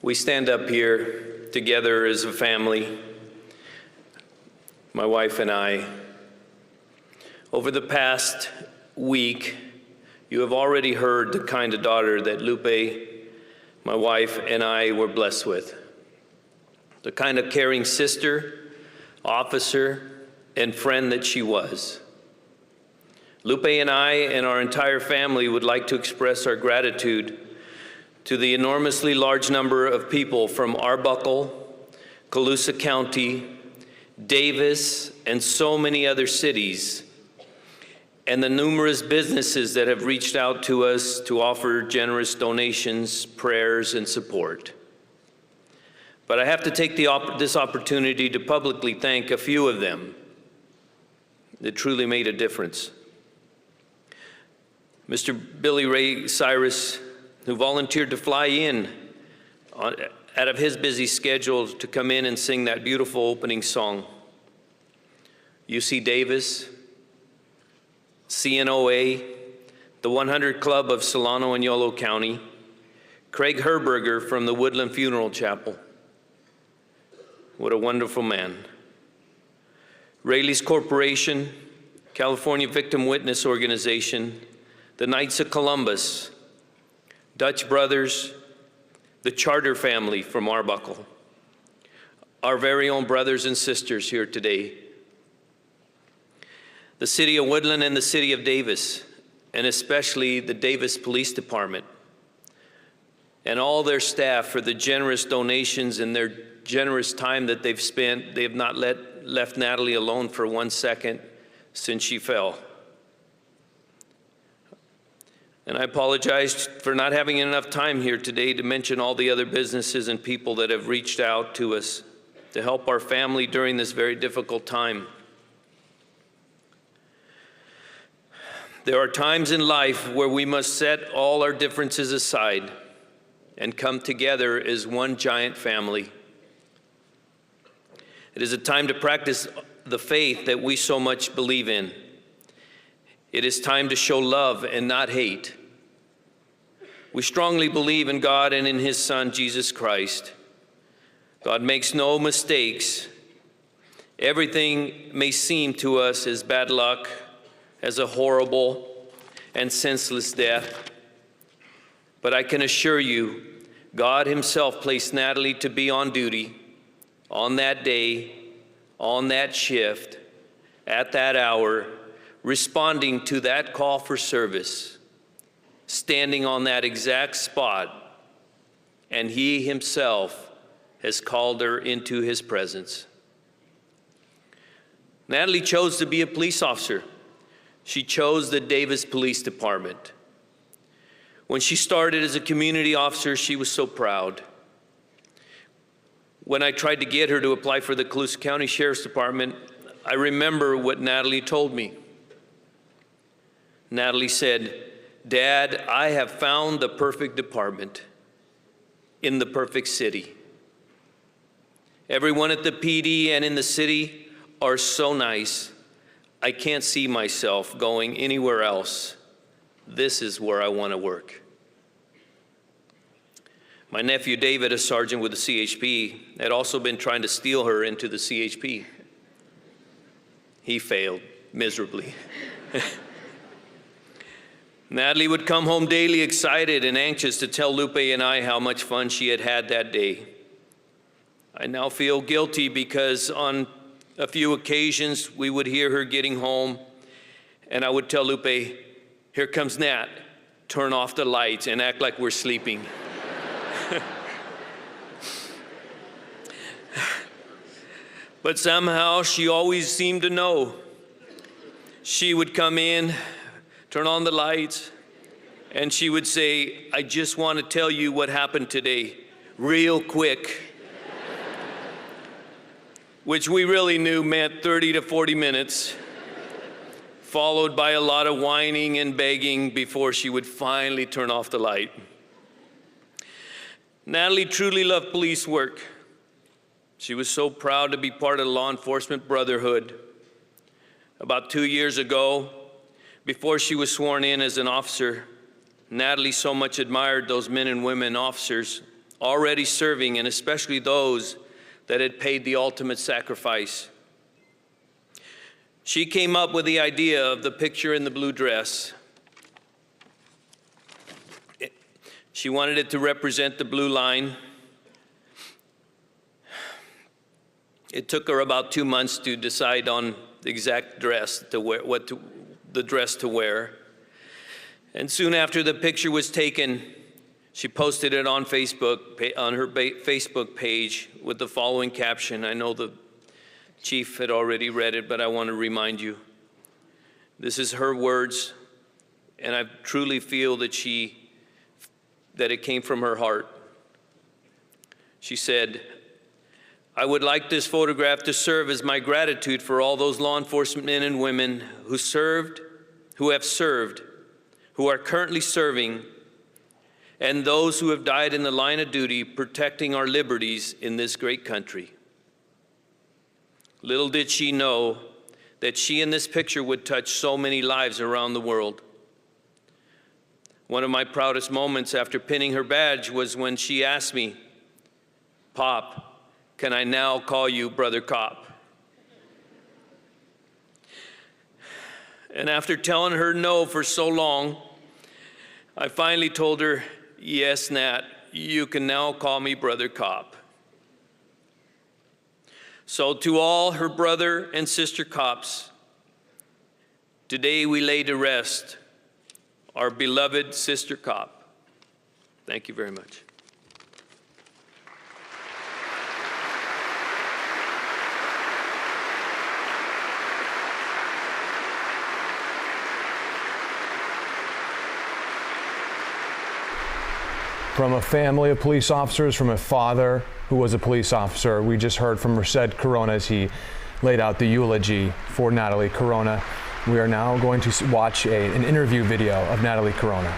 We stand up here together as a family, my wife and I. Over the past week, you have already heard the kind of daughter that Lupe, my wife, and I were blessed with. The kind of caring sister, officer, and friend that she was. Lupe and I and our entire family would like to express our gratitude to the enormously large number of people from Arbuckle, Colusa County, Davis, and so many other cities, and the numerous businesses that have reached out to us to offer generous donations, prayers, and support. But I have to take this opportunity to publicly thank a few of them that truly made a difference. Mr. Billy Ray Cyrus, who volunteered to fly in out of his busy schedule to come in and sing that beautiful opening song. UC Davis, CNOA, the 100 Club of Solano and Yolo County, Craig Herberger from the Woodland Funeral Chapel. What a wonderful man. Raley's Corporation, California Victim Witness Organization, the Knights of Columbus, Dutch Brothers, the Charter family from Arbuckle, our very own brothers and sisters here today, the City of Woodland and the City of Davis, and especially the Davis Police Department, and all their staff for the generous donations and their generous time that they've spent. They have not left Natalie alone for 1 second since she fell. And I apologize for not having enough time here today to mention all the other businesses and people that have reached out to us to help our family during this very difficult time. There are times in life where we must set all our differences aside and come together as one giant family. It is a time to practice the faith that we so much believe in. It is time to show love and not hate. We strongly believe in God and in His Son, Jesus Christ. God makes no mistakes. Everything may seem to us as bad luck, as a horrible and senseless death. But I can assure you, God Himself placed Natalie to be on duty on that day, on that shift, at that hour, responding to that call for service, standing on that exact spot, and He Himself has called her into His presence. Natalie chose to be a police officer. She chose the Davis Police Department. When she started as a community officer, she was so proud. When I tried to get her to apply for the Colusa County Sheriff's Department, I remember what Natalie told me. Natalie said, "Dad, I have found the perfect department in the perfect city. Everyone at the PD and in the city are so nice. I can't see myself going anywhere else. This is where I want to work." My nephew David, a sergeant with the CHP, had also been trying to steal her into the CHP. He failed miserably. Natalie would come home daily excited and anxious to tell Lupe and I how much fun she had had that day. I now feel guilty because on a few occasions we would hear her getting home and I would tell Lupe, "Here comes Nat, turn off the lights," and act like we're sleeping. But somehow she always seemed to know. She would come in, turn on the lights, and she would say, "I just want to tell you what happened today, real quick." Which we really knew meant 30 to 40 minutes, followed by a lot of whining and begging before she would finally turn off the light. Natalie truly loved police work. She was so proud to be part of the law enforcement brotherhood. About 2 years ago, before she was sworn in as an officer, Natalie so much admired those men and women officers already serving, and especially those that had paid the ultimate sacrifice. She came up with the idea of the picture in the blue dress. She wanted it to represent the blue line. It took her about 2 months to decide on the exact dress to wear, the dress to wear. And soon after the picture was taken, she posted it on Facebook, on her Facebook page with the following caption. I know the Chief had already read it, but I want to remind you. This is her words, and I truly feel that it came from her heart. She said, "I would like this photograph to serve as my gratitude for all those law enforcement men and women who have served, who are currently serving, and those who have died in the line of duty protecting our liberties in this great country." Little did she know that she in this picture would touch so many lives around the world. One of my proudest moments after pinning her badge was when she asked me, "Pop, can I now call you Brother Cop?" And after telling her no for so long, I finally told her, "Yes, Nat, you can now call me Brother Cop." So to all her brother and sister cops, today we lay to rest our beloved sister cop. Thank you very much. From a family of police officers, from a father who was a police officer, we just heard from Merced Corona as he laid out the eulogy for Natalie Corona. We are now going to watch an interview video of Natalie Corona.